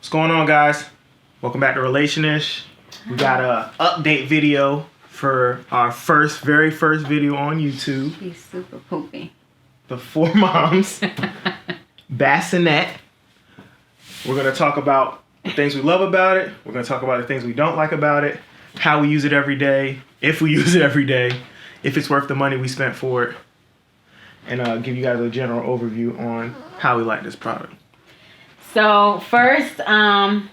What's going on, guys? Welcome back to Relationish. We got a update video for our very first video on YouTube. He's super poopy. The Four Moms bassinet. We're going to talk about the things we love about it. We're going to talk about the things we don't like about it. How we use it every day. If we use it every day. If it's worth the money we spent for it. And give you guys a general overview on how we like this product. So first, doing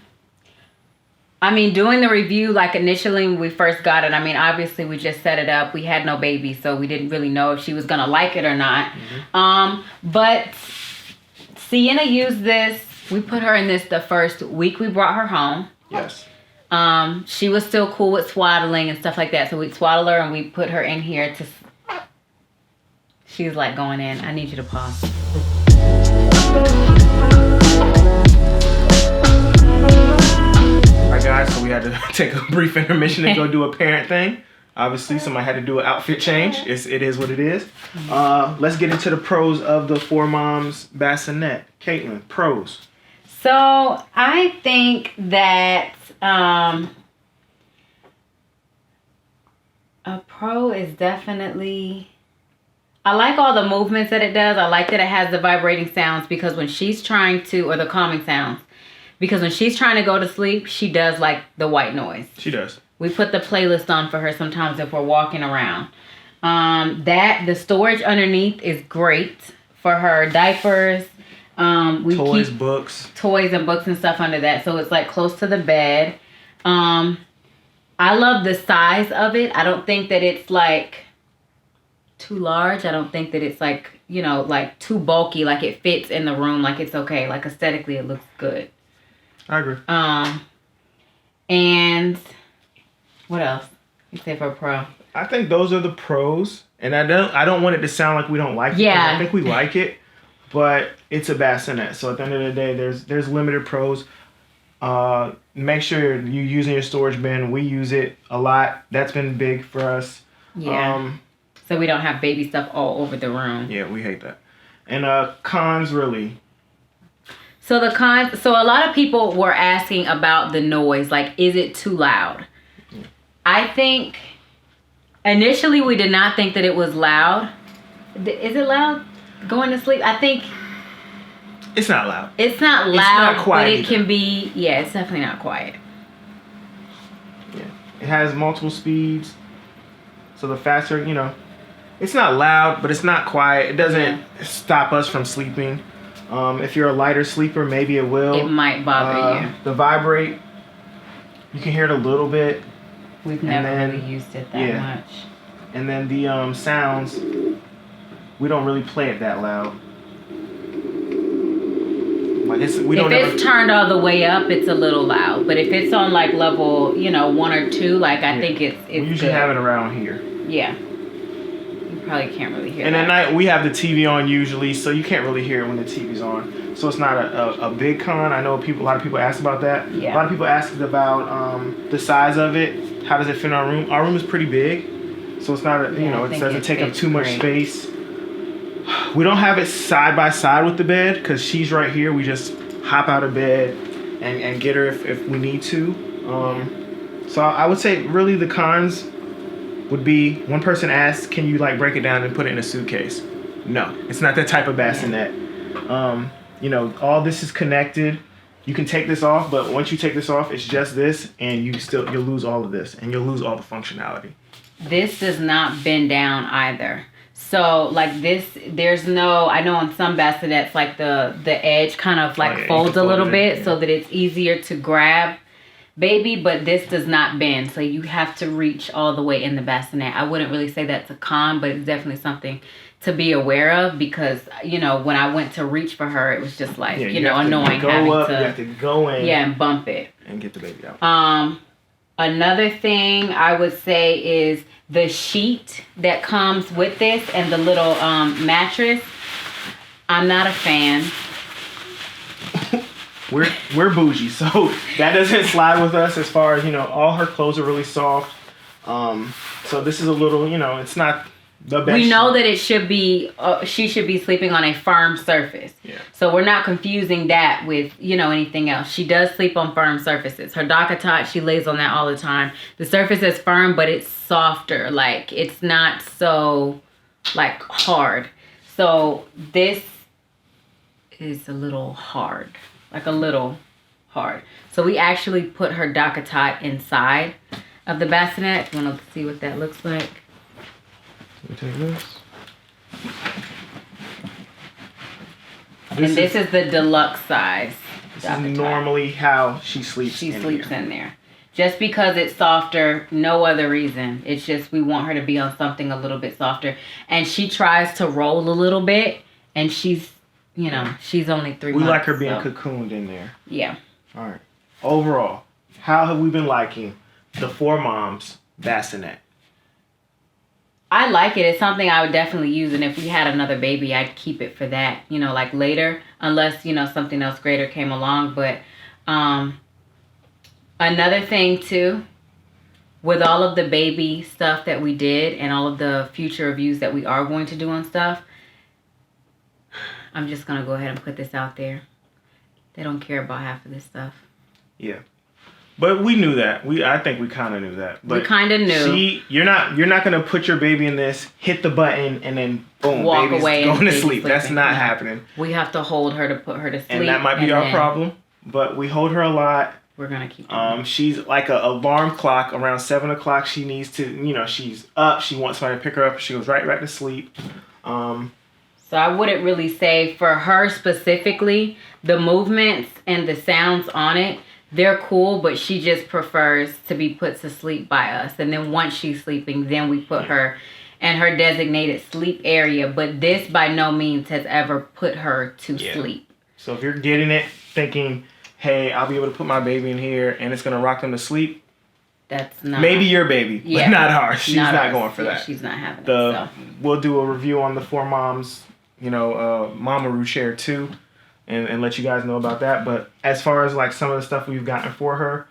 the review, like initially when we first got it, obviously we just set it up. We had no baby, so we didn't really know if she was going to like it or not. Mm-hmm. But Sienna used this. We put her in this the first week we brought her home. Yes. She was still cool with swaddling and stuff like that. So we'd swaddle her and we put her in here to... She's like going in. I need you to pause. Alright guys, so we had to take a brief intermission and go do a parent thing. Obviously, somebody had to do an outfit change. It is what it is. Let's get into the pros of the Four Moms bassinet. Caitlin, pros. So I think that a pro is definitely... I like all the movements that it does. I like that it has the vibrating sounds because when she's trying to, or the calming sounds, because when she's trying to go to sleep, she does like the white noise. She does. We put the playlist on for her sometimes if we're walking around. The storage underneath is great for her diapers. We Toys, keep books. Toys and books and stuff under that. So it's like close to the bed. I love the size of it. I don't think that it's like too large. I don't think that it's like, like too bulky. Like it fits in the room. Like it's okay. Like aesthetically it looks good. I agree. And what else? You say for a pro? I think those are the pros. And I don't want it to sound like we don't like it. Yeah. I think we like it. But it's a bassinet. So at the end of the day, there's limited pros. Make sure you're using your storage bin. We use it a lot. That's been big for us. Yeah. So we don't have baby stuff all over the room. Yeah, we hate that. And cons, really. So so a lot of people were asking about the noise. Like, is it too loud? Yeah. I think initially we did not think that it was loud. Is it loud going to sleep? I think it's not loud. It's not loud, it's not quiet but it either. can be. Yeah, it's definitely not quiet. Yeah, it has multiple speeds. So the faster, it's not loud, but it's not quiet. It doesn't stop us from sleeping. If you're a lighter sleeper, maybe it will. It might bother you. The vibrate, you can hear it a little bit. We've never really used it that much. And then the sounds, we don't really play it that loud. Like if it's turned all the way up, it's a little loud. But if it's on like level, 1 or 2, like I think it's we usually have it around here. Yeah. You probably can't really hear and that. at night, we have the TV on usually, so you can't really hear it when the TV's on. So it's not a big con. I know a lot of people ask about that. Yeah. A lot of people ask about the size of it. How does it fit in our room? Our room is pretty big, so it's not it doesn't take up too much space. We don't have it side by side with the bed because she's right here. We just hop out of bed and get her if we need to. So I would say really the cons would be, one person asked, can you like break it down and put it in a suitcase? No, it's not that type of bassinet. All this is connected. You can take this off, but once you take this off, it's just this, and you'll lose all of this, and you'll lose all the functionality. This does not bend down either. So like this, there's no, I know on some bassinets, like the edge kind of like folds a little bit so that it's easier to grab baby, but this does not bend. So you have to reach all the way in the bassinet. I wouldn't really say that's a con, but it's definitely something to be aware of because, when I went to reach for her, it was just like, annoying having you have to go in. Yeah, and bump it. And get the baby out. Another thing I would say is the sheet that comes with this and the little mattress. I'm not a fan. We're bougie, so that doesn't slide with us as far as, all her clothes are really soft. So this is a little, it's not we know that it should be, she should be sleeping on a firm surface. Yeah. So we're not confusing that with, anything else. She does sleep on firm surfaces. Her DockATot, she lays on that all the time. The surface is firm, but it's softer. Like, it's not so, like, hard. So this is a little hard. Like, a little hard. So we actually put her DockATot inside of the bassinet. You want to see what that looks like? Let me take this. And this is the deluxe size. This is normally how she sleeps. She sleeps in there. Just because it's softer, no other reason. It's just we want her to be on something a little bit softer. And she tries to roll a little bit, and she's, she's only 3 months. We like her being cocooned in there. Yeah. All right. Overall, how have we been liking the Four Moms bassinet? I like it. It's something I would definitely use. And if we had another baby, I'd keep it for that, like later. Unless, something else greater came along. But another thing, too, with all of the baby stuff that we did and all of the future reviews that we are going to do on stuff, I'm just going to go ahead and put this out there. They don't care about half of this stuff. Yeah. But we knew that. I think we kind of knew that. But we kind of knew. You're not gonna put your baby in this, hit the button, and then boom, walk baby's away going and to sleep. sleeping. That's not happening. We have to hold her to put her to sleep, and that might be our problem. But we hold her a lot. We're gonna keep doing she's like an alarm clock. Around 7 o'clock, she needs to. She's up. She wants somebody to pick her up. She goes right back to sleep. So I wouldn't really say for her specifically, the movements and the sounds on it, they're cool, but she just prefers to be put to sleep by us. And then once she's sleeping, then we put her in her designated sleep area. But this by no means has ever put her to sleep. So if you're getting it thinking, hey, I'll be able to put my baby in here and it's going to rock them to sleep, that's not... Maybe your baby, but not ours. She's not going for that. She's not having it. We'll do a review on the Four Moms, mamaroo chair too. And let you guys know about that. But as far as like some of the stuff we've gotten for her,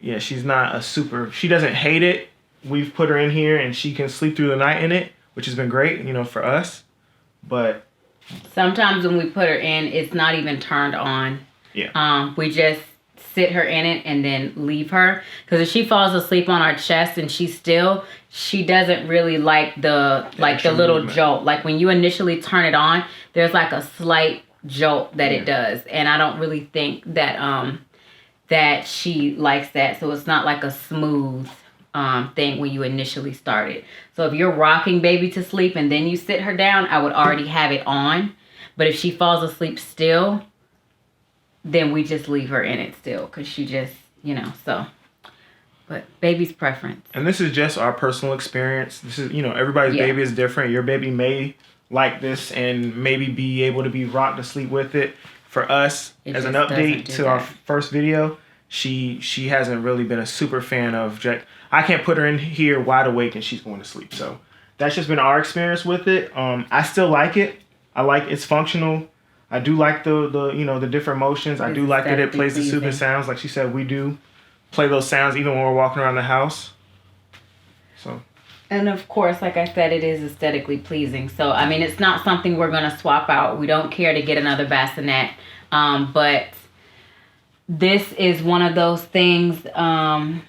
yeah, she's not she doesn't hate it. We've put her in here and she can sleep through the night in it, which has been great, for us. But sometimes when we put her in, it's not even turned on. Yeah. We just sit her in it and then leave her. Because if she falls asleep on our chest and she's still, she doesn't really like the little movement. Jolt. Like when you initially turn it on, there's like a slight jolt that it does, and I don't really think that that she likes that. So it's not like a smooth thing when you initially start it. So if you're rocking baby to sleep and then you sit her down, I would already have it on. But if she falls asleep still, then we just leave her in it still, because she just so. But baby's preference. And this is just our personal experience. This is everybody's baby is different. Your baby may like this and maybe be able to be rocked to sleep with it. For us, as an update to our first video, she hasn't really been a super fan of I can't put her in here wide awake and she's going to sleep. So that's just been our experience with it. I still like it. I like it's functional. I do like the different motions. I do like that it plays the soothing sounds. Like she said, we do play those sounds even when we're walking around the house. So. And of course, like I said, it is aesthetically pleasing. So, I mean, it's not something we're going to swap out. We don't care to get another bassinet. But this is one of those things, I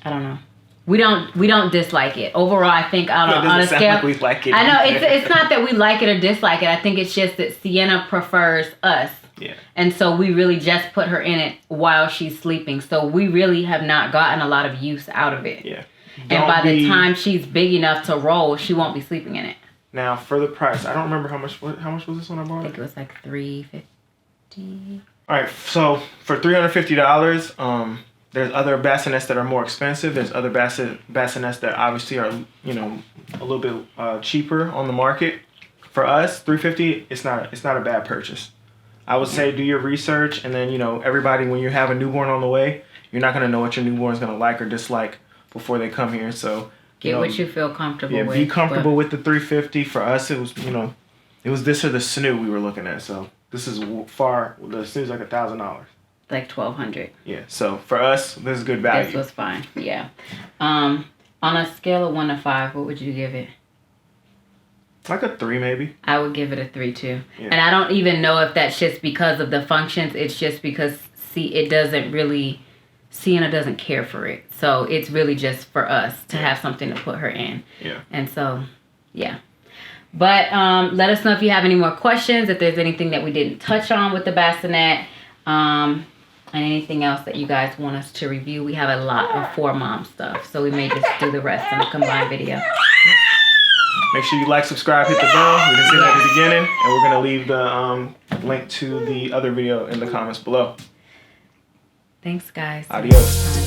don't know. We don't dislike it. Overall, I think on a scale, like we like it. I know it's not that we like it or dislike it. I think it's just that Sienna prefers us. Yeah. And so we really just put her in it while she's sleeping. So we really have not gotten a lot of use out of it. Yeah. And by the time she's big enough to roll, she won't be sleeping in it. Now for the price, I don't remember how much was this one I bought? I think it was like $350. All right, so for $350, there's other bassinets that are more expensive. There's other bassinets that obviously are a little bit cheaper on the market. For us, $350, it's not a bad purchase. I would say do your research, and then everybody, when you have a newborn on the way, you're not gonna know what your newborn's gonna like or dislike before they come here. So get what you feel comfortable with. Be comfortable with the $350. For us, it was it was this or the snoo we were looking at. So this is the snoo's like $1,000. Like $1,200. Yeah. So for us, this is good value. This was fine. Yeah. On On a scale of 1 to 5, what would you give it? Like a 3 maybe. I would give it a 3 too. Yeah. And I don't even know if that's just because of the functions. It's just because it doesn't really, Sienna doesn't care for it. So it's really just for us to have something to put her in. Yeah. And so, yeah. But let us know if you have any more questions, if there's anything that we didn't touch on with the bassinet, and anything else that you guys want us to review. We have a lot of For Mom stuff, so we may just do the rest in a combined video. Make sure you like, subscribe, hit the bell. We didn't say that at the beginning. And we're going to leave the link to the other video in the comments below. Thanks, guys. Adios.